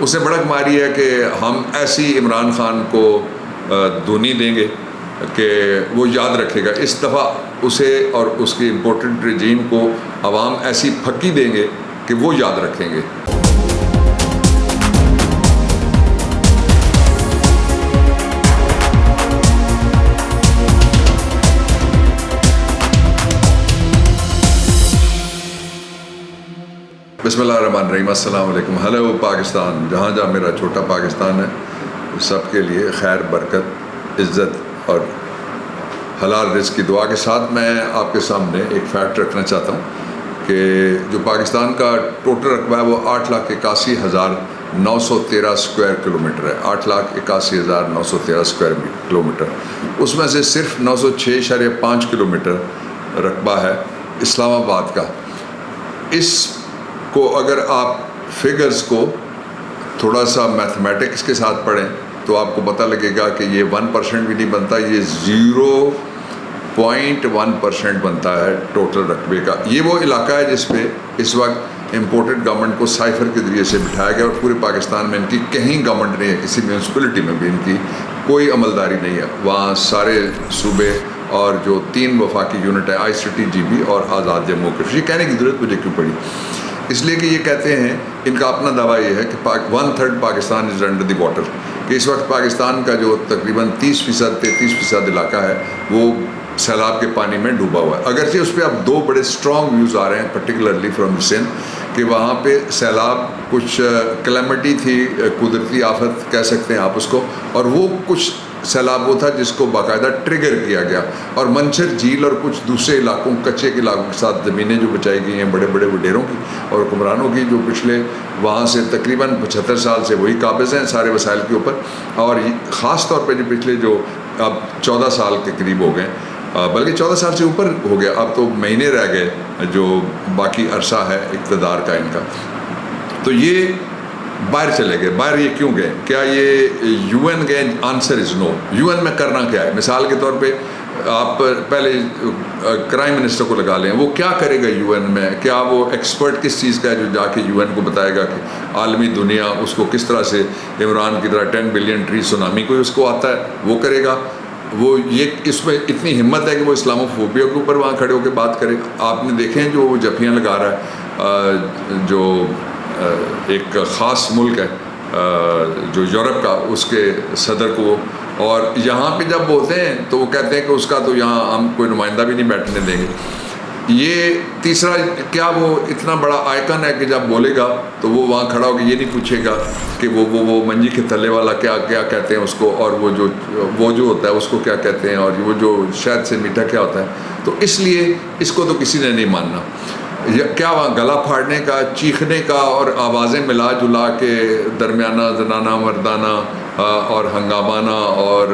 اس نے بڑک ماری ہے کہ ہم ایسی عمران خان کو دھونی دیں گے کہ وہ یاد رکھے گا. اس دفعہ اسے اور اس کی امپورٹنٹ رجیم کو عوام ایسی پھکی دیں گے کہ وہ یاد رکھیں گے. بسم اللہ الرحمن الرحیم. السلام علیکم. ہیلو پاکستان. جہاں جہاں میرا چھوٹا پاکستان ہے، سب کے لیے خیر، برکت، عزت اور حلال رزق کی دعا کے ساتھ میں آپ کے سامنے ایک فیکٹ رکھنا چاہتا ہوں کہ جو پاکستان کا ٹوٹل رقبہ ہے وہ 8,81,913 اسکوائر کلومیٹر ہے. 8,81,913 اسکوائر کلومیٹر. اس میں سے صرف 906.5 کلومیٹر رقبہ ہے اسلام آباد کا. اس کو اگر آپ فگرز کو تھوڑا سا میتھمیٹکس کے ساتھ پڑھیں تو آپ کو پتہ لگے گا کہ یہ 1% بھی نہیں بنتا، یہ 0.1% بنتا ہے ٹوٹل رقبے کا. یہ وہ علاقہ ہے جس پہ اس وقت امپورٹڈ گورنمنٹ کو سائفر کے ذریعے سے بٹھایا گیا، اور پورے پاکستان میں ان کی کہیں گورنمنٹ نہیں ہے، کسی میونسپلٹی میں بھی ان کی کوئی عملداری نہیں ہے. وہاں سارے صوبے اور جو 3 وفاقی یونٹ ہیں، آئی سی ٹی، جی بی اور آزاد جموں کشمیر. یہ کہنے کی ضرورت مجھے کیوں پڑی؟ اس لیے کہ یہ کہتے ہیں، ان کا اپنا دعویٰ یہ ہے کہ 1/3 Pakistan is under the water, کہ اس وقت پاکستان کا جو تقریباً 30-33% علاقہ ہے وہ سیلاب کے پانی میں ڈوبا ہوا ہے. اگرچہ اس پہ اب 2 بڑے اسٹرانگ ویوز آ رہے ہیں، پرٹیکولرلی فرام سندھ، کہ وہاں پہ سیلاب کچھ کلیمٹی تھی، قدرتی آفت کہہ سکتے ہیں آپ اس کو، اور وہ کچھ سیلاب وہ تھا جس کو باقاعدہ ٹریگر کیا گیا. اور منچر جھیل اور کچھ دوسرے علاقوں، کچے کے علاقوں کے ساتھ زمینیں جو بچائی گئی ہیں بڑے بڑے وڈیروں کی اور حکمرانوں کی، جو پچھلے وہاں سے تقریباً 75 سال سے وہی قابض ہیں سارے وسائل کے اوپر. اور خاص طور پہ جو پچھلے جو اب 14 سال کے قریب ہو گئے، بلکہ 14 سال سے اوپر ہو گیا، اب تو مہینے رہ گئے جو باقی عرصہ ہے اقتدار کا ان کا. تو یہ باہر چلے گئے. باہر یہ کیوں گئے؟ کیا یہ یو این گئے؟ Answer is no. U N میں کرنا کیا ہے؟ مثال کے طور پہ آپ پہلے کرائم منسٹر کو لگا لیں، وہ کیا کرے گا یو این میں؟ کیا وہ ایکسپرٹ کس چیز کا ہے جو جا کے یو این کو بتائے گا کہ عالمی دنیا اس کو کس طرح سے عمران کی طرح 10 بلین ٹری سونامی کوئی اس کو آتا ہے وہ کرے گا؟ وہ یہ اس میں اتنی ہمت ہے کہ وہ اسلام فوبیا کے اوپر وہاں کھڑے ہو کے بات کرے گا؟ آپ نے دیکھیں جو وہ جفیاں لگا رہا ہے جو ایک خاص ملک ہے جو یورپ کا، اس کے صدر کو، اور یہاں پہ جب ہوتے ہیں تو وہ کہتے ہیں کہ اس کا تو یہاں ہم کوئی نمائندہ بھی نہیں بیٹھنے دیں گے. یہ تیسرا، کیا وہ اتنا بڑا آئیکن ہے کہ جب بولے گا تو وہ وہاں کھڑا ہو کے یہ نہیں پوچھے گا کہ وہ منجی کے تلے والا کیا کہتے ہیں اس کو، اور وہ جو ہوتا ہے اس کو کیا کہتے ہیں، اور وہ جو شہد سے میٹھا کیا ہوتا ہے. تو اس لیے اس کو تو کسی نے نہیں ماننا. کیا وہاں گلا پھاڑنے کا، چیخنے کا اور آوازیں ملا جلا کے درمیانہ زنانہ مردانہ اور ہنگامانہ اور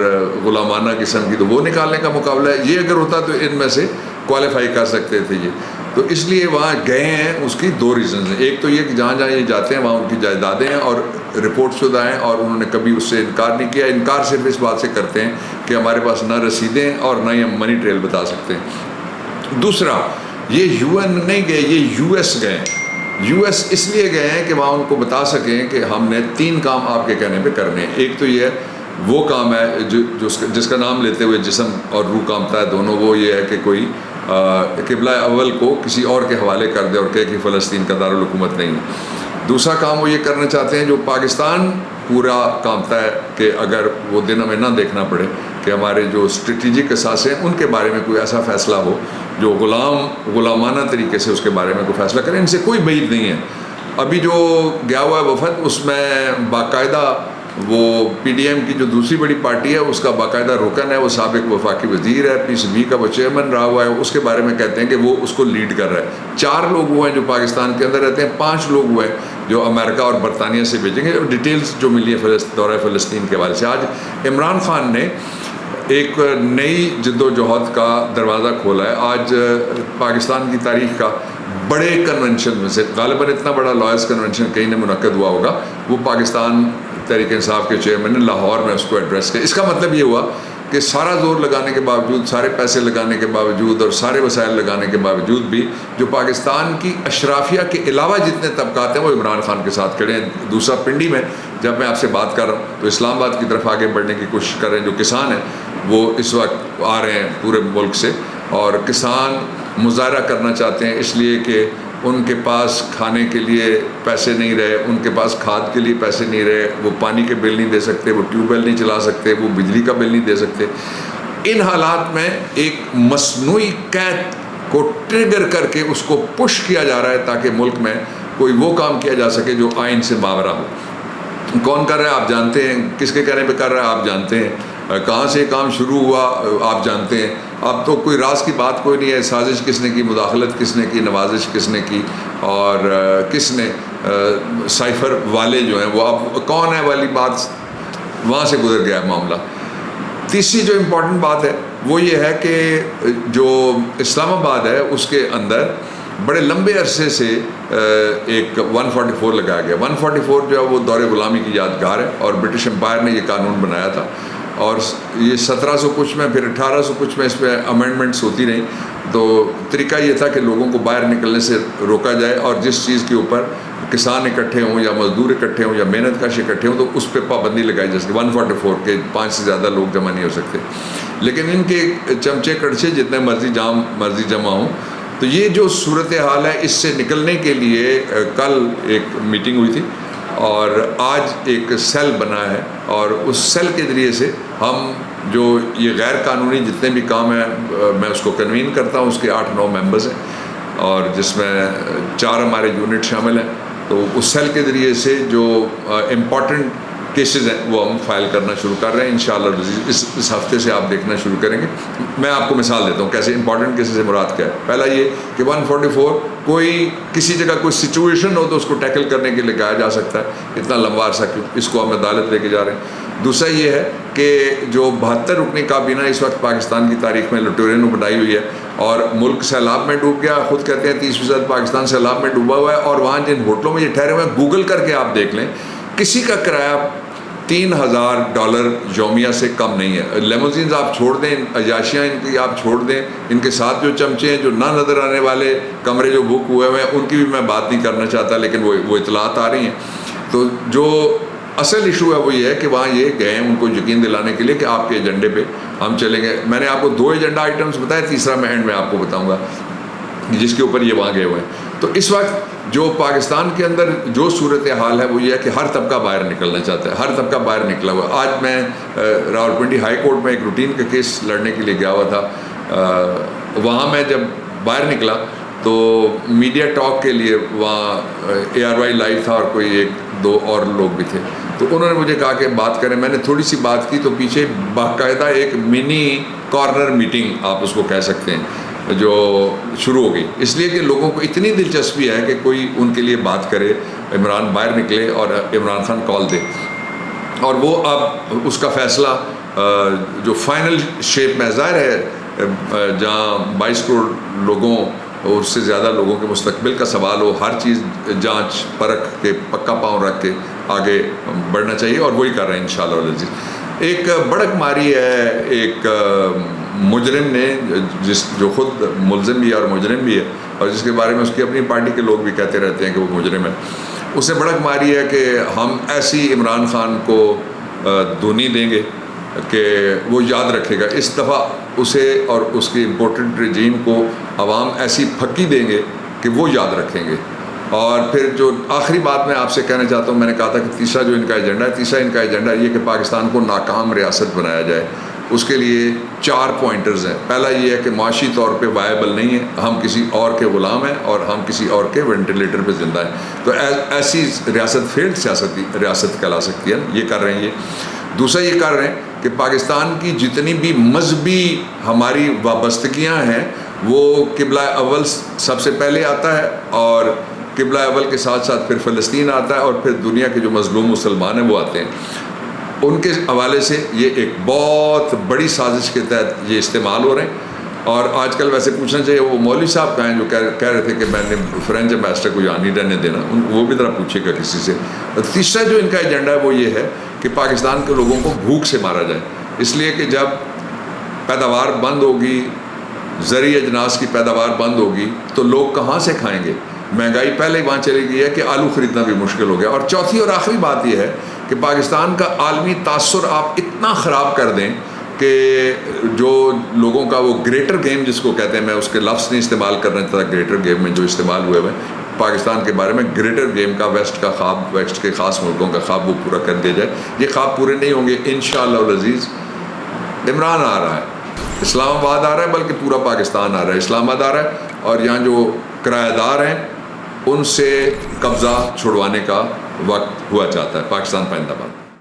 غلامانہ قسم کی، تو وہ نکالنے کا مقابلہ ہے. یہ اگر ہوتا تو ان میں سے کوالیفائی کر سکتے تھے یہ. تو اس لیے وہاں گئے ہیں، اس کی 2 ریزنز ہیں. ایک تو یہ کہ جہاں جہاں یہ جاتے ہیں وہاں ان کی جائیدادیں ہیں اور رپورٹ شدہ ہیں، اور انہوں نے کبھی اس سے انکار نہیں کیا. انکار صرف اس بات سے کرتے ہیں کہ ہمارے پاس نہ رسیدیں اور نہ ہی ہم منی ٹریل بتا سکتے ہیں. دوسرا، یہ یو این نہیں گئے، یہ یو ایس گئے. یو ایس اس لیے گئے ہیں کہ وہاں ان کو بتا سکیں کہ ہم نے 3 کام آپ کے کہنے پہ کرنے ہیں. ایک تو یہ وہ کام ہے جس کا نام لیتے ہوئے جسم اور روح کامتا ہے دونوں. وہ یہ ہے کہ کوئی قبلہ اول کو کسی اور کے حوالے کر دے اور کہے کہ فلسطین کا دارالحکومت نہیں ہے. دوسرا کام وہ یہ کرنا چاہتے ہیں جو پاکستان پورا کامتا ہے کہ اگر وہ دن ہمیں نہ دیکھنا پڑے کہ ہمارے جو اسٹریٹجک اثاثے ہیں ان کے بارے میں کوئی ایسا فیصلہ ہو جو غلامانہ طریقے سے اس کے بارے میں کوئی فیصلہ کریں. ان سے کوئی بعید نہیں ہے. ابھی جو گیا ہوا ہے وفد، اس میں باقاعدہ وہ پی ڈی ایم کی جو دوسری بڑی پارٹی ہے اس کا باقاعدہ رکن ہے، وہ سابق وفاقی وزیر ہے، پی سی بی کا وہ چیئرمین رہا ہوا ہے. اس کے بارے میں کہتے ہیں کہ وہ اس کو لیڈ کر رہا ہے. 4 لوگ وہ ہیں جو پاکستان کے اندر رہتے ہیں، 5 لوگ وہ ہیں جو امریکہ اور برطانیہ سے بھیجیں گے. ڈیٹیلز جو ملی ہے دورہ فلسطین کے حوالے سے. آج عمران خان نے ایک نئی جد و جہد کا دروازہ کھولا ہے. آج پاکستان کی تاریخ کا بڑے کنونشن میں سے غالباً اتنا بڑا لائرز کنونشن کہیں نہ منعقد ہوا ہوگا، وہ پاکستان تحریک انصاف کے چیئرمین نے لاہور میں اس کو ایڈریس کیا. اس کا مطلب یہ ہوا کہ سارا زور لگانے کے باوجود، سارے پیسے لگانے کے باوجود اور سارے وسائل لگانے کے باوجود بھی جو پاکستان کی اشرافیہ کے علاوہ جتنے طبقات ہیں وہ عمران خان کے ساتھ کھڑے ہیں. دوسرا، پنڈی میں جب میں آپ سے بات کر رہا ہوں تو اسلام آباد کی طرف آگے بڑھنے کی کوشش کر رہے ہیں. جو کسان ہیں وہ اس وقت آ رہے ہیں پورے ملک سے، اور کسان مظاہرہ کرنا چاہتے ہیں اس لیے کہ ان کے پاس کھانے کے لیے پیسے نہیں رہے، ان کے پاس کھاد کے لیے پیسے نہیں رہے، وہ پانی کے بل نہیں دے سکتے، وہ ٹیوب ویل نہیں چلا سکتے، وہ بجلی کا بل نہیں دے سکتے. ان حالات میں ایک مصنوعی قید کو ٹریگر کر کے اس کو پش کیا جا رہا ہے تاکہ ملک میں کوئی وہ کام کیا جا سکے جو آئین سے ماورا ہو. کون کر رہا ہے آپ جانتے ہیں، کس کے کہنے پہ کر رہا ہے آپ جانتے ہیں، کہاں سے یہ کام شروع ہوا آپ جانتے ہیں. اب تو کوئی راز کی بات کوئی نہیں ہے. سازش کس نے کی، مداخلت کس نے کی، نوازش کس نے کی، اور کس نے سائفر والے جو ہیں وہ اب کون ہے والی بات وہاں سے گزر گیا ہے معاملہ. تیسری جو امپورٹنٹ بات ہے وہ یہ ہے کہ جو اسلام آباد ہے اس کے اندر بڑے لمبے عرصے سے ایک 144 لگایا گیا. 144 جو ہے وہ دور غلامی کی یادگار ہے، اور برٹش امپائر نے یہ قانون بنایا تھا، اور یہ 1700 کچھ میں، پھر 1800 کچھ میں اس پہ امینڈمنٹس ہوتی رہیں. تو طریقہ یہ تھا کہ لوگوں کو باہر نکلنے سے روکا جائے، اور جس چیز کے اوپر کسان اکٹھے ہوں یا مزدور اکٹھے ہوں یا محنت کش اکٹھے ہوں تو اس پہ پابندی لگائی جا سکتی. 144 کے 5 سے زیادہ لوگ جمع نہیں ہو سکتے. لیکن ان کے چمچے کڑچے جتنے مرضی جمع ہوں. تو یہ جو صورتحال ہے اس سے نکلنے کے لیے کل ایک میٹنگ ہوئی تھی، اور آج ایک سیل بنا ہے، اور اس سیل کے ذریعے سے ہم جو یہ غیر قانونی جتنے بھی کام ہیں میں اس کو کنوین کرتا ہوں. اس کے 8-9 ممبرز ہیں، اور جس میں 4 ہمارے یونٹ شامل ہیں. تو اس سیل کے ذریعے سے جو امپورٹنٹ کیسز ہیں وہ ہم فائل کرنا شروع کر رہے ہیں انشاءاللہ. اس ہفتے سے آپ دیکھنا شروع کریں گے. میں آپ کو مثال دیتا ہوں کیسے امپورٹنٹ کیسز سے مراد کیا ہے. پہلا یہ کہ 144 کوئی کسی جگہ کوئی سچویشن ہو تو اس کو ٹیکل کرنے کے لیے لگایا جا سکتا ہے. اتنا لمبا عرصہ کیوں، اس کو ہم عدالت لے کے جا رہے ہیں. دوسرا یہ ہے کہ جو 72 رکنی کابینہ اس وقت پاکستان کی تاریخ میں لٹورے نے بنائی ہوئی ہے، اور ملک سیلاب میں ڈوب گیا. خود کہتے ہیں 30% پاکستان سیلاب میں ڈوبا ہوا ہے، اور وہاں جن ہوٹلوں میں یہ ٹھہرے ہوئے ہیں گوگل کر کے آپ دیکھ لیں، کسی کا کرایہ $3000 یومیہ سے کم نہیں ہے. لیموزینز آپ چھوڑ دیں، عیاشیاں ان کی آپ چھوڑ دیں، ان کے ساتھ جو چمچے ہیں، جو نہ نظر آنے والے کمرے جو بک ہوئے ہوئے ہیں، ان کی بھی میں بات نہیں کرنا چاہتا، لیکن وہ اطلاعات آ رہی ہیں. تو جو اصل ایشو ہے وہ یہ ہے کہ وہاں یہ گئے ہیں ان کو یقین دلانے کے لیے کہ آپ کے ایجنڈے پہ ہم چلیں گے. میں نے آپ کو 2 ایجنڈا آئٹمس بتائے، تیسرا میں اینڈ میں آپ کو بتاؤں گا جس کے اوپر یہ وہاں گئے ہوئے ہیں. تو اس وقت جو پاکستان کے اندر جو صورتحال ہے وہ یہ ہے کہ ہر طبقہ باہر نکلنا چاہتا ہے، ہر طبقہ باہر نکلا ہوا. آج میں راولپنڈی ہائی کورٹ میں ایک روٹین کا کیس لڑنے کے لیے گیا ہوا تھا. وہاں میں جب باہر نکلا تو میڈیا ٹاک کے لیے وہاں ARY لائیو تھا، اور کوئی 1-2 اور لوگ بھی تھے. تو انہوں نے مجھے کہا کہ بات کریں. میں نے تھوڑی سی بات کی تو پیچھے باقاعدہ ایک منی کارنر میٹنگ آپ اس کو کہہ سکتے ہیں جو شروع ہو گئی، اس لیے کہ لوگوں کو اتنی دلچسپی ہے کہ کوئی ان کے لیے بات کرے. عمران باہر نکلے اور عمران خان کال دے، اور وہ اب اس کا فیصلہ جو فائنل شیپ میں ظاہر ہے جہاں 22 کروڑ لوگوں اور اس سے زیادہ لوگوں کے مستقبل کا سوال ہو، ہر چیز جانچ پرکھ کے پکا پاؤں رکھ کے آگے بڑھنا چاہیے، اور وہی کر رہے ہیں انشاءاللہ العزیز. ایک بڑک ماری ہے ایک مجرم نے، جو خود ملزم بھی ہے اور مجرم بھی ہے، اور جس کے بارے میں اس کی اپنی پارٹی کے لوگ بھی کہتے رہتے ہیں کہ وہ مجرم ہے. اس نے بڑک ماری ہے کہ ہم ایسی عمران خان کو دھونی دیں گے کہ وہ یاد رکھے گا. اس دفعہ اسے اور اس کی امپورٹنٹ رجیم کو عوام ایسی پھکی دیں گے کہ وہ یاد رکھیں گے. اور پھر جو آخری بات میں آپ سے کہنا چاہتا ہوں، میں نے کہا تھا کہ تیسرا جو ان کا ایجنڈا ہے، تیسرا ان کا ایجنڈا یہ کہ پاکستان کو ناکام ریاست بنایا جائے. اس کے لیے 4 پوائنٹرز ہیں. پہلا یہ ہے کہ معاشی طور پہ وائبل نہیں ہے، ہم کسی اور کے غلام ہیں اور ہم کسی اور کے وینٹیلیٹر پہ زندہ ہیں. تو ایسی ریاست فیلڈ سیاستی ریاست کہلا سکتی ہے. یہ کر رہے ہیں. یہ دوسرا یہ کر رہے ہیں کہ پاکستان کی جتنی بھی مذہبی ہماری وابستگیاں ہیں وہ قبلہ اول سب سے پہلے آتا ہے، اور قبلہ اول کے ساتھ ساتھ پھر فلسطین آتا ہے، اور پھر دنیا کے جو مظلوم مسلمان ہیں وہ آتے ہیں. ان کے حوالے سے یہ ایک بہت بڑی سازش کے تحت یہ استعمال ہو رہے ہیں. اور آج کل ویسے پوچھنا چاہیے وہ مولوی صاحب کہیں جو کہہ رہے تھے کہ میں نے فرینچ امبیسڈر کو یہاں نہیں رہنے دینا، وہ بھی ذرا پوچھے گا کسی سے. تیسرا جو ان کا ایجنڈا ہے وہ یہ ہے کہ پاکستان کے لوگوں کو بھوک سے مارا جائے. اس لیے کہ جب پیداوار بند ہوگی، زرعی اجناس کی پیداوار بند ہوگی تو لوگ کہاں سے کھائیں گے؟ مہنگائی پہلے ہی وہاں چلی گئی ہے کہ آلو خریدنا بھی مشکل ہو گیا. اور چوتھی اور آخری بات یہ ہے کہ پاکستان کا عالمی تاثر آپ اتنا خراب کر دیں کہ جو لوگوں کا وہ گریٹر گیم جس کو کہتے ہیں، میں اس کے لفظ نہیں استعمال کرنا چاہتا، گریٹر گیم میں جو استعمال ہوئے ہوئے پاکستان کے بارے میں، گریٹر گیم کا، ویسٹ کا خواب، ویسٹ کے خاص ملکوں کا خواب وہ پورا کر دیا جائے. یہ خواب پورے نہیں ہوں گے انشاءاللہ العزیز. عمران آ رہا ہے، اسلام آباد آ رہا ہے، بلکہ پورا پاکستان آ رہا ہے. اسلام آباد آ رہا ہے اور یہاں جو کرایہ دار ہیں ان سے قبضہ چھڑوانے کا وقت ہوا چاہتا ہے. پاکستان پائندہ باد.